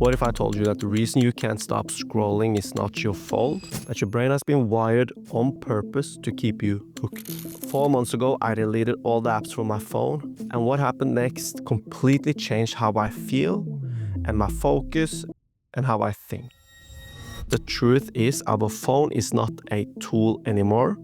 What if I told you that the reason you can't stop scrolling is not your fault? That your brain has been wired on purpose to keep you hooked. 4 months ago, I deleted all the apps from my phone, and what happened next completely changed how I feel and my focus and how I think. The truth is, our phone is not a tool anymore.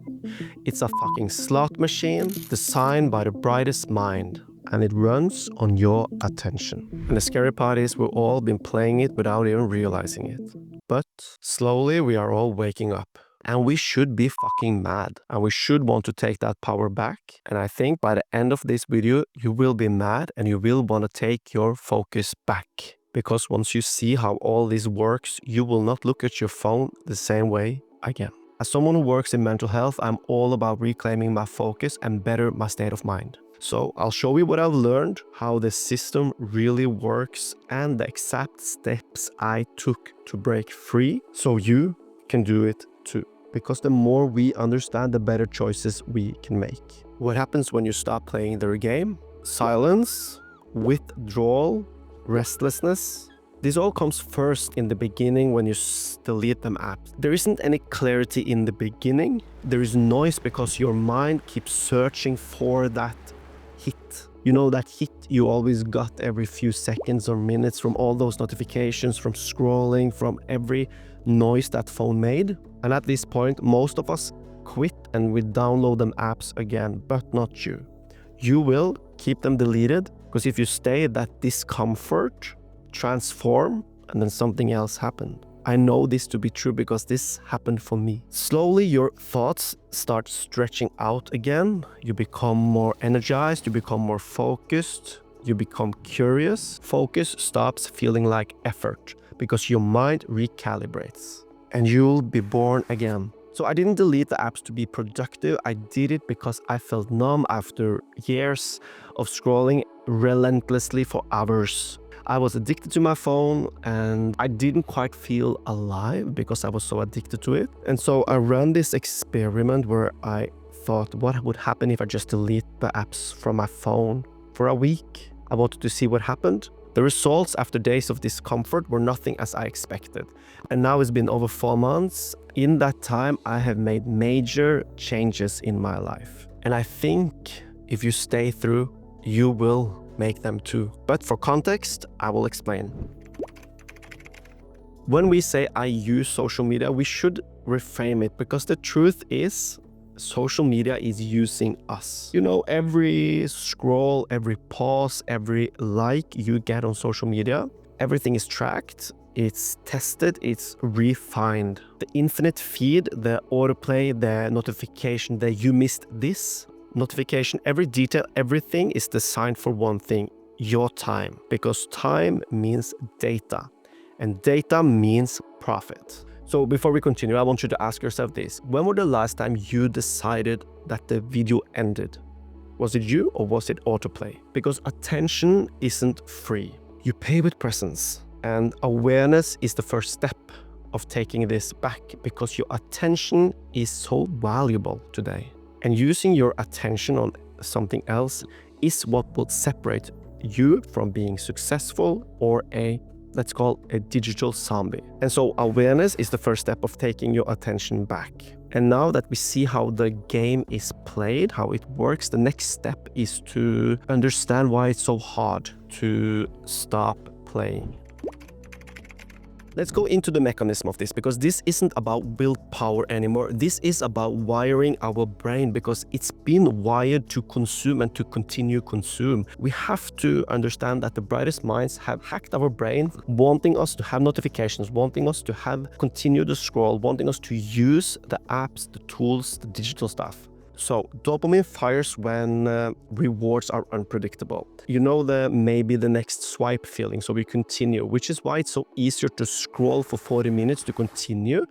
It's a fucking slot machine designed by the brightest mind, and it runs on your attention. And the scary part is we've all been playing it without even realizing it. But slowly we are all waking up. And we should be fucking mad. And we should want to take that power back. And I think by the end of this video, you will be mad and you will want to take your focus back. Because once you see how all this works, you will not look at your phone the same way again. As someone who works in mental health, I'm all about reclaiming my focus and better my state of mind. So I'll show you what I've learned, how the system really works, and the exact steps I took to break free so you can do it too. Because the more we understand, the better choices we can make. What happens when you stop playing their game? Silence, withdrawal, restlessness. This all comes first in the beginning when you delete them apps. There isn't any clarity in the beginning. There is noise because your mind keeps searching for that hit. You know, that hit you always got every few seconds or minutes from all those notifications, from scrolling, from every noise that phone made. And at this point, most of us quit and we download them apps again, but not you. You will keep them deleted because if you stay, that discomfort transform and then something else happened. I know this to be true because this happened for me. Slowly your thoughts start stretching out again. You become more energized, you become more focused, you become curious. Focus stops feeling like effort because your mind recalibrates and you'll be born again. So I didn't delete the apps to be productive. I did it because I felt numb after years of scrolling relentlessly for hours. I was addicted to my phone and I didn't quite feel alive because I was so addicted to it. And so I ran this experiment where I thought, what would happen if I just delete the apps from my phone for a week? I wanted to see what happened. The results after days of discomfort were nothing as I expected. And now it's been over 4 months. In that time, I have made major changes in my life. And I think if you stay through, you will make them too. But for context, I will explain. When we say I use social media, we should reframe it because the truth is social media is using us. You know, every scroll, every pause, every like you get on social media, everything is tracked, it's tested, it's refined. The infinite feed, the autoplay, the notification that you missed this notification, every detail, everything is designed for one thing, your time. Because time means data, and data means profit. So before we continue, I want you to ask yourself this. When was the last time you decided that the video ended? Was it you or was it autoplay? Because attention isn't free. You pay with presence, and awareness is the first step of taking this back because your attention is so valuable today. And using your attention on something else is what will separate you from being successful or let's call a digital zombie. And so awareness is the first step of taking your attention back. And now that we see how the game is played, how it works, the next step is to understand why it's so hard to stop playing. Let's go into the mechanism of this because this isn't about willpower anymore. This is about wiring our brain because it's been wired to consume and to continue consume. We have to understand that the brightest minds have hacked our brain, wanting us to have notifications, wanting us to continue to scroll, wanting us to use the apps, the tools, the digital stuff. So dopamine fires when rewards are unpredictable. You know, maybe the next swipe feeling, so we continue, which is why it's so easier to scroll for 40 minutes to continue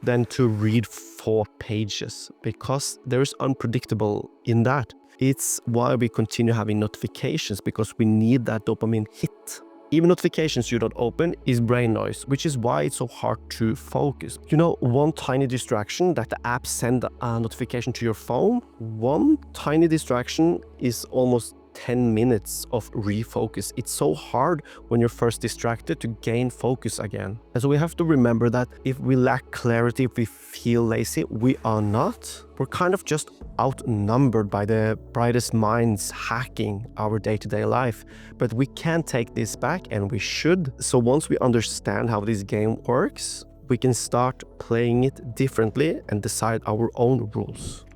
than to read 4 pages, because there's unpredictable in that. It's why we continue having notifications, because we need that dopamine hit. Even notifications you don't open is brain noise, which is why it's so hard to focus. You know, one tiny distraction that the app send a notification to your phone, one tiny distraction is almost 10 minutes of refocus. It's so hard when you're first distracted to gain focus again. And so we have to remember that if we lack clarity, if we feel lazy, we are not. We're kind of just outnumbered by the brightest minds hacking our day-to-day life. But we can take this back, and we should. So once we understand how this game works, we can start playing it differently and decide our own rules.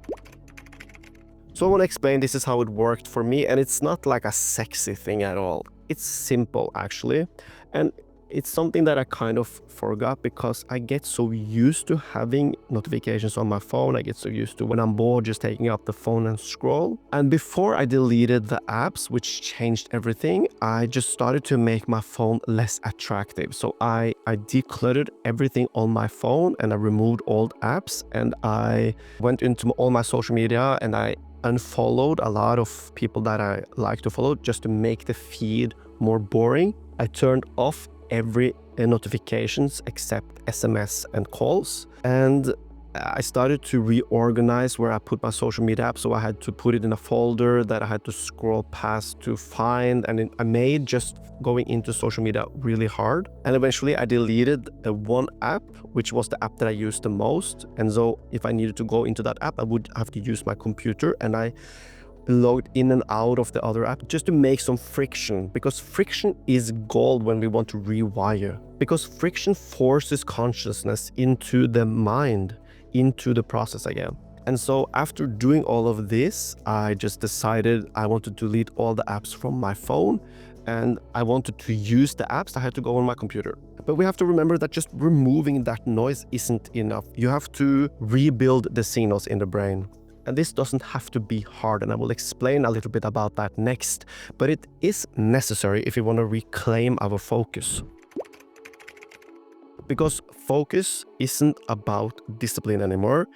So I want to explain this is how it worked for me, and it's not like a sexy thing at all. It's simple actually, and it's something that I kind of forgot because I get so used to having notifications on my phone. I get so used to when I'm bored just taking up the phone and scroll. And before I deleted the apps, which changed everything, I just started to make my phone less attractive. So I decluttered everything on my phone, and I removed old apps, and I went into all my social media, and I unfollowed a lot of people that I like to follow just to make the feed more boring. I turned off every notifications except SMS and calls, and I started to reorganize where I put my social media app. So I had to put it in a folder that I had to scroll past to find, and I made just going into social media really hard. And eventually I deleted the one app, which was the app that I used the most. And so if I needed to go into that app, I would have to use my computer, and I logged in and out of the other app just to make some friction, because friction is gold when we want to rewire, because friction forces consciousness into the mind, into the process again. And so after doing all of this, I just decided I wanted to delete all the apps from my phone, and I wanted to use the apps. I had to go on my computer. But we have to remember that just removing that noise isn't enough. You have to rebuild the signals in the brain. And this doesn't have to be hard, and I will explain a little bit about that next. But it is necessary if we want to reclaim our focus. Because focus isn't about discipline anymore.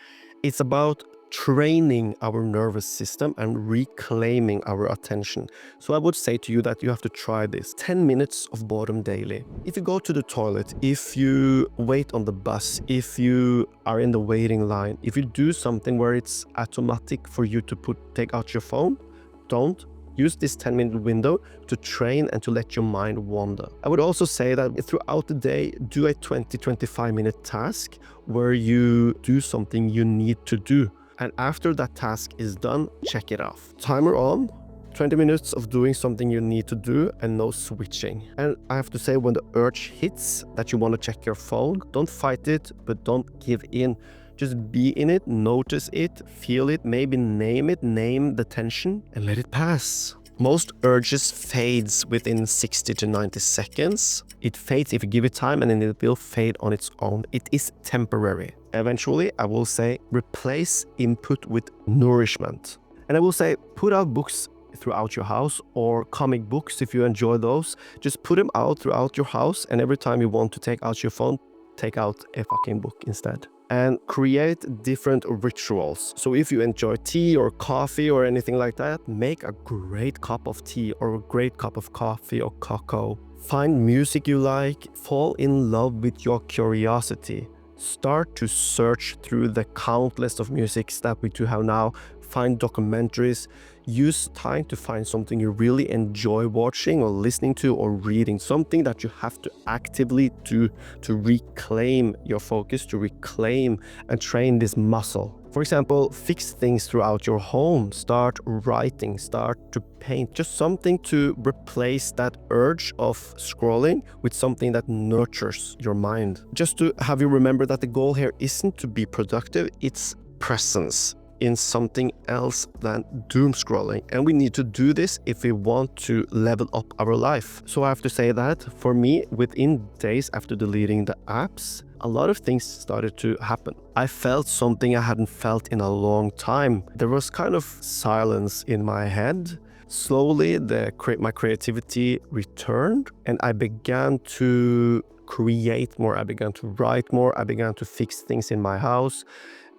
It's about training our nervous system and reclaiming our attention. So I would say to you that you have to try this. 10 minutes of boredom daily. If you go to the toilet, if you wait on the bus, if you are in the waiting line, if you do something where it's automatic for you to take out your phone, don't. Use this 10-minute window to train and to let your mind wander. I would also say that throughout the day, do a 20-25 minute task where you do something you need to do. And after that task is done, check it off. Timer on, 20 minutes of doing something you need to do and no switching. And I have to say, when the urge hits that you want to check your phone, don't fight it, but don't give in. Just be in it, notice it, feel it, maybe name it, name the tension, and let it pass. Most urges fades within 60 to 90 seconds. It fades if you give it time, and then it will fade on its own. It is temporary. Eventually, I will say, replace input with nourishment. And I will say, put out books throughout your house, or comic books if you enjoy those. Just put them out throughout your house, and every time you want to take out your phone, take out a fucking book instead. And create different rituals. So if you enjoy tea or coffee or anything like that, make a great cup of tea or a great cup of coffee or cocoa. Find music you like, fall in love with your curiosity. Start to search through the countless of musics that we do have now. Find documentaries. Use time to find something you really enjoy watching or listening to or reading, something that you have to actively do to reclaim your focus, to reclaim and train this muscle. For example, fix things throughout your home, start writing, start to paint, just something to replace that urge of scrolling with something that nurtures your mind. Just to have you remember that the goal here isn't to be productive, it's presence in something else than doom scrolling. And we need to do this if we want to level up our life. So I have to say that for me, within days after deleting the apps, a lot of things started to happen. I felt something I hadn't felt in a long time. There was kind of silence in my head. Slowly, my creativity returned, and I began to create more. I began to write more. I began to fix things in my house.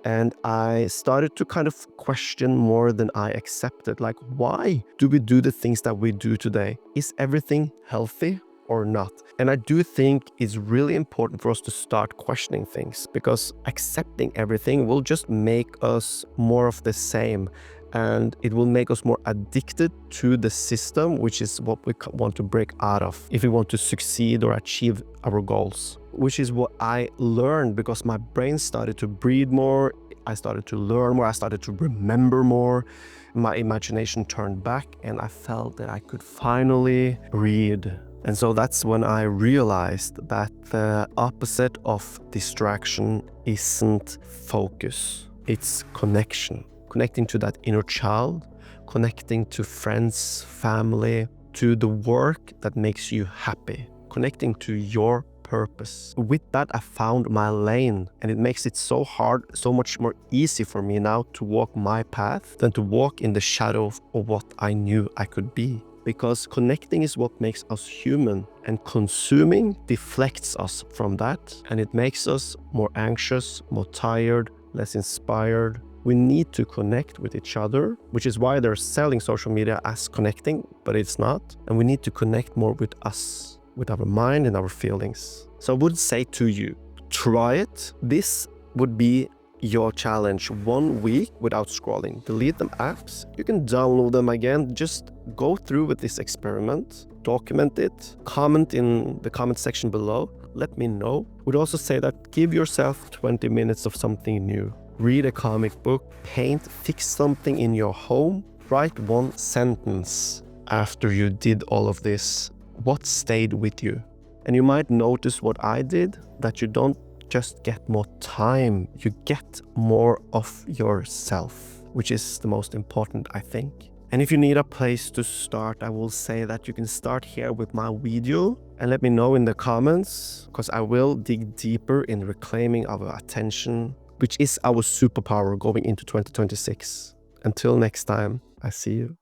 And I started to kind of question more than I accepted. Like, why do we do the things that we do today? Is everything healthy or not? And I do think it's really important for us to start questioning things, because accepting everything will just make us more of the same. and it will make us more addicted to the system, which is what we want to break out of if we want to succeed or achieve our goals. Which is what I learned because my brain started to breathe more, I started to learn more, I started to remember more, my imagination turned back, and I felt that I could finally read. And so that's when I realized that the opposite of distraction isn't focus, it's connection. Connecting to that inner child, connecting to friends, family, to the work that makes you happy, connecting to your purpose. With that, I found my lane, and it makes it so hard, so much more easy for me now to walk my path than to walk in the shadow of what I knew I could be. Because connecting is what makes us human, and consuming deflects us from that, and it makes us more anxious, more tired, less inspired. We need to connect with each other, which is why they're selling social media as connecting, but it's not. And we need to connect more with us, with our mind and our feelings. So I would say to you, try it. This would be your challenge: 1 week without scrolling. Delete them apps. You can download them again. Just go through with this experiment, document it, comment in the comment section below. Let me know. Would also say that give yourself 20 minutes of something new. Read a comic book, paint, fix something in your home. Write 1 sentence after you did all of this. What stayed with you? And you might notice what I did, that you don't just get more time, you get more of yourself, which is the most important, I think. And if you need a place to start, I will say that you can start here with my video and let me know in the comments, because I will dig deeper in reclaiming our attention, which is our superpower going into 2026. Until next time, I see you.